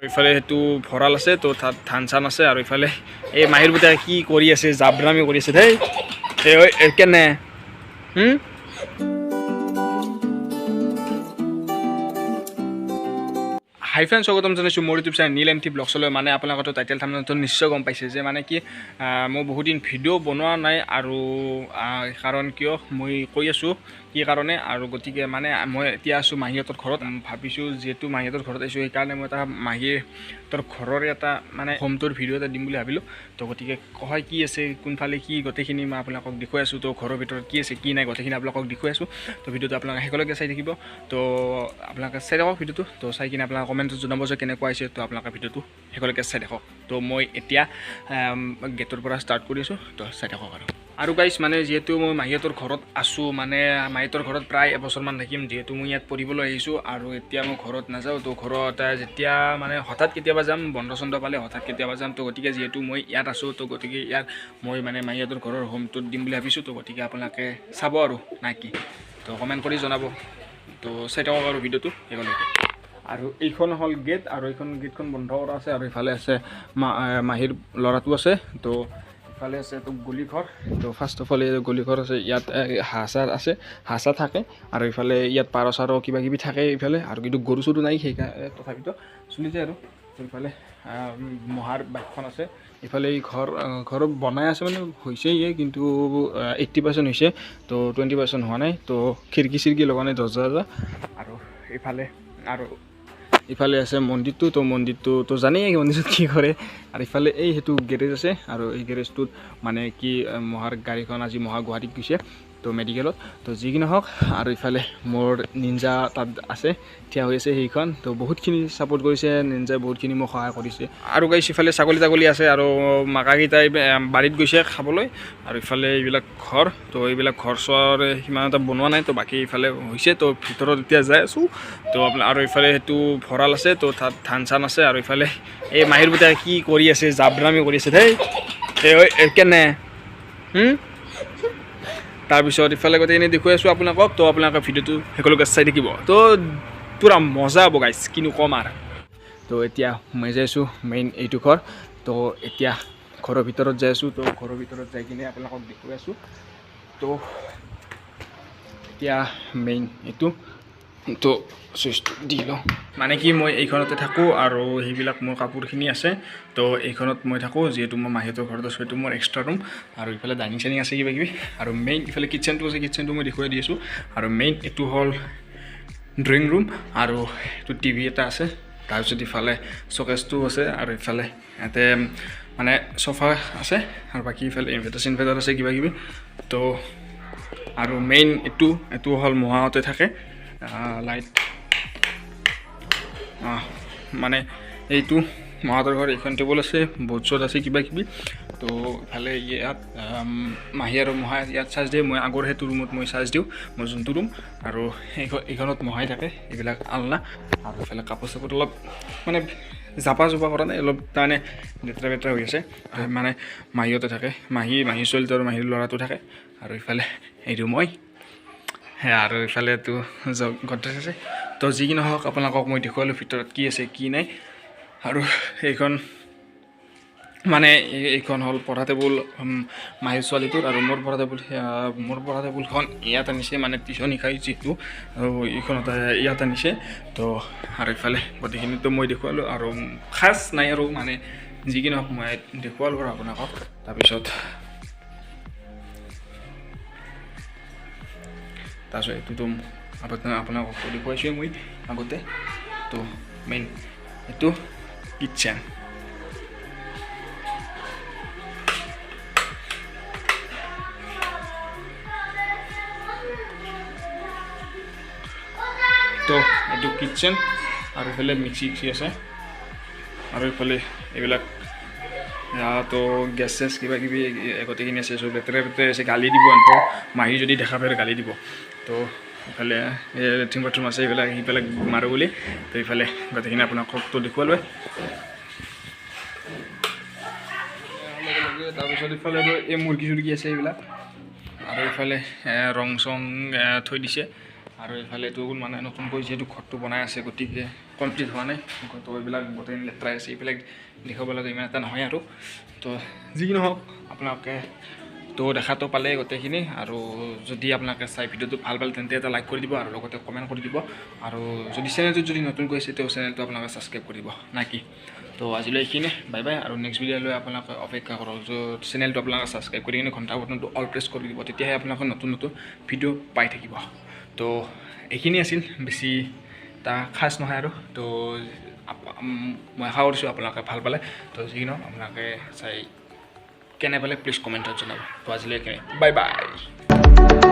ইফালে সেইটো ভঁৰাল আছে তো তাত ধান চান আছে আৰু ইফালে এই মাহীৰ পুতেকে কি কৰি আছে জাবৰামি কৰি আছে দেই এই কেনে হাই ফ্ৰেণ্ডছ স্বাগতম জনাইছোঁ মোৰ ইউটিউব চেনেল নীল এমটি ব্লগছলৈ মানে আপোনালোকতো টাইটেল থাম্বনেলটো নিশ্চয় গম পাইছে যে মানে কি মই বহুত দিন ভিডিঅ' বনোৱা নাই আৰু কাৰণ কিয় মই কৈ আছোঁ কি কাৰণে আৰু গতিকে মানে মই এতিয়া আছোঁ মাহীহঁতৰ ঘৰত ভাবিছোঁ যিহেতু মাহীহঁতৰ ঘৰত আহিছোঁ সেইকাৰণে মই এটা মাহীহঁতৰ ঘৰৰে এটা মানে হোম টুৰ ভিডিঅ' এটা দিম বুলি ভাবিলোঁ তো গতিকে কয় কি আছে কোনফালে কি গোটেইখিনি মই আপোনালোকক দেখুৱাই আছোঁ তো ঘৰৰ ভিতৰত কি আছে কি নাই গোটেইখিনি আপোনালোকক দেখুৱাই আছোঁ তো ভিডিঅ'টো আপোনালোকে শেষলৈকে চাই থাকিব তো আপোনালোকে চাই থাকক ভিডিঅ'টো তো চাই কিনে আপোনালোকে কমেণ্টত জনাব যে কেনেকুৱা হৈছে তো আপোনালোকে ভিডিঅ'টো শেষলৈকে চাই থাকক তো মই এতিয়া গেটৰ পৰা ষ্টাৰ্ট কৰি আছোঁ তো চাই থাকক আৰু গাইছ মানে যিহেতু মই মাহীহঁতৰ ঘৰত আছোঁ মানে মাহীহঁতৰ ঘৰত প্ৰায় এবছৰমান থাকিম যিহেতু মই ইয়াত পঢ়িবলৈ আহিছোঁ আৰু এতিয়া মই ঘৰত নাযাওঁ তো ঘৰত যেতিয়া মানে হঠাৎ কেতিয়াবা যাম বন্ধ চন্ধ পালে হঠাৎ কেতিয়াবা যাম তো গতিকে যিহেতু মই ইয়াত আছোঁ তো গতিকে ইয়াত মই মানে মাহীহঁতৰ ঘৰৰ হোম টুৰ দিম বুলি ভাবিছোঁ তো গতিকে আপোনালোকে চাব আৰু নাই কি তো কমেণ্ট কৰি জনাব তো চাই থাকক আৰু ভিডিঅ'টো শেষলৈকে আৰু এইখন হ'ল গেট আৰু এইখন গেটখন বন্ধ কৰা আছে আৰু ইফালে আছে মাহীৰ ল'ৰাটো আছে তো ইফালে আছে তো গলিঘৰ তো ফাৰ্ষ্ট অফ অল এই গলিঘৰ আছে ইয়াত হাঁহ চাহ আছে হাঁহ চাহ থাকে আৰু ইফালে ইয়াত পাৰ চাৰ কিবা কিবি থাকে ইফালে আৰু কিন্তু গৰু চৰু নাই সেইকাৰণে তথাপিতো চলি যায় আৰু তো ইফালে মহাৰ বাইকখন আছে ইফালে এই ঘৰ বনাই আছে মানে হৈছে কিন্তু 80% হৈছে তো 20% হোৱা নাই তো খিৰিকী চিৰিকী লগা নাই দৰ্জা আৰু ইফালে আছে মন্দিৰটো তো মন্দিৰটো তো জানেই মন্দিৰটোত কি কৰে আৰু ইফালে এই সেইটো গেৰেজ আছে আৰু এই গেৰেজটোত মানে কি মহাৰ গাড়ীখন আজি গুৱাহাটীত গৈছে তো মেডিকেলত তো যি কি নহওক আৰু ইফালে মোৰ নিঞ্জা তাত আছে থিয়া হৈ আছে সেইখন তো বহুতখিনি ছাপোৰ্ট কৰিছে নিঞ্জাই বহুতখিনি মোক সহায় কৰিছে আৰু গাইছ ইফালে ছাগলী আছে আৰু মাকাকেইটাই বাৰীত গৈছে খাবলৈ আৰু ইফালে এইবিলাক ঘৰ তো এইবিলাক ঘৰ চৰ সিমান এটা বনোৱা নাই তো বাকী ইফালে হৈছে তো ভিতৰত এতিয়া যাই আছোঁ তো আৰু ইফালে সেইটো ভঁৰাল আছে তো তাত ধান চান আছে আৰু ইফালে এই মাহীৰ পুতেকে কি কৰি আছে জাবৰামি কৰি আছে দেই এই কেনে তাৰপিছত ইফালে গোটেইখিনি দেখুৱাই আছোঁ আপোনালোকক তো আপোনালোকে ভিডিঅ'টো শেষলৈকে চাই থাকিব তো পূৰা মজা হ'ব গাইছ কিনো ক'ম আৰু তো এতিয়া মই যাই আছোঁ মেইন এইটো ঘৰ তো এতিয়া ঘৰৰ ভিতৰত যাই আছোঁ তো ঘৰৰ ভিতৰত যাই কিনে আপোনালোকক দেখুৱাই আছোঁ তো এতিয়া মেইন এইটো তো চুইচটো দি লওঁ মানে কি মই এইখনতে থাকোঁ আৰু সেইবিলাক মোৰ কাপোৰখিনি আছে তো এইখনত মই থাকোঁ যিহেতু মই মাহীহঁতৰ ঘৰত আছোঁ এইটো মোৰ এক্সট্ৰা ৰুম আৰু ইফালে ডাইনিং চাইনিং আছে কিবা কিবি আৰু মেইন ইফালে কিটচেনটো আছে কিটচেনটো মই দেখুৱাই দি আছোঁ আৰু মেইন এইটো হ'ল ড্ৰয়িং ৰুম আৰু এইটো টিভি এটা আছে তাৰপিছত ইফালে শ্বকেছটো আছে আৰু ইফালে ইয়াতে মানে চফা আছে আৰু বাকী ইফালে ইনভাৰ্টাৰ আছে কিবা কিবি তো আৰু মেইন এইটো হ'ল মহাহঁতে থাকে লাইট মানে এইটো মহাহঁতৰ ঘৰ এইখন টেবুল আছে বৰ্ড চৰ্ড আছে কিবা কিবি তো ইফালে ইয়াত মাহী আৰু মহাই ইয়াত চাৰ্জ দিয়ে মই আগৰ সেইটো ৰুমত মই চাৰ্জ দিওঁ মই যোনটো ৰুম আৰু এইখনত মহাই থাকে এইবিলাক আলনা আৰু ইফালে কাপোৰ চাপোৰ অলপ মানে জাপা জোপা কৰা নাই অলপ তাৰমানে লেতেৰা বেতেৰা হৈ আছে মানে মাহীহঁতে থাকে মাহী ছোৱালীটো আৰু মাহীৰ ল'ৰাটো থাকে আৰু ইফালে এইটো মই আৰু ইফালেতো গডৰেজ আছে তো যি কি নহওক আপোনালোকক মই দেখুৱালোঁ ভিতৰত কি আছে কি নাই আৰু এইখন হ'ল পঢ়া টেবুল মাহীৰ ছোৱালীটোৰ আৰু মোৰ পঢ়া টেবুলখন ইয়াত আনিছে মানে টিউশ্যন শিকাই যিহেতু আৰু এইখনত ইয়াত আনিছে তো আৰু ইফালে গোটেইখিনিতো মই দেখুৱালোঁ আৰু খাচ নাই আৰু মানে যি কি নহওক মই দেখুৱালোঁ আৰু আপোনালোকক তাৰপিছত এইটোতো আপোনালোকক দেখুৱাইছোৱে মই আগতে তো মেইন এইটো কিটচেন তো এইটো কিটচেন আৰু ইফালে মিক্সি আছে আৰু ইফালে এইবিলাক তো গেছ চেছ কিবা কিবি গোটেইখিনি আছে চব লেতেৰা আছে গালি দিব এনেকৈ মাহী যদি দেখা পায় গালি দিব তো ইফালে লেট্ৰিন বাথৰুম আছে সেইবিলাক মাৰোঁ বুলি তো ইফালে গোটেইখিনি আপোনালোকতো দেখুৱালোৱে তাৰপিছত ইফালে এই মুৰ্গী চুৰ্গী আছে এইবিলাক আৰু ইফালে ৰং চং থৈ দিছে আৰু এইফালে এইটো মানে নতুনকৈ যিহেতু ঘৰটো বনাই আছে গতিকে কমপ্লিট হোৱা নাই তো এইবিলাক গোটেই লেতেৰা আছে এইবিলাক দেখাব লাগে ইমান এটা নহয় আৰু তো যি নহওক আপোনালোকে তো দেখাটো পালে গোটেইখিনি আৰু যদি আপোনালোকে চাই ভিডিঅ'টো ভাল পালে তেন্তে এটা লাইক কৰি দিব আৰু লগতে কমেণ্ট কৰি দিব আৰু যদি চেনেলটোত যদি নতুনকৈ আছে তেওঁ চেনেলটো আপোনালোকে ছাবস্ক্ৰাইব কৰি দিব নাকি তো আজিলৈ এইখিনি বাই বাই আৰু নেক্সট ভিডিঅ'লৈ আপোনালোকে অপেক্ষা কৰক য'ত চেনেলটো আপোনালোকে ছাবস্ক্ৰাইব কৰি কিনে ঘণ্টা বটনটো অল প্ৰেছ কৰি দিব তেতিয়াহে আপোনালোকে নতুন নতুন ভিডিঅ' পাই থাকিব তো এইখিনি আছিল বেছি এটা খাচ নহয় আৰু তো মই আশা কৰিছোঁ আপোনালোকে ভাল পালে তো যি নহওক আপোনালোকে চাই কেনে পালে প্লিজ কমেণ্টত জনাব তো আজিলৈকে বাই বাই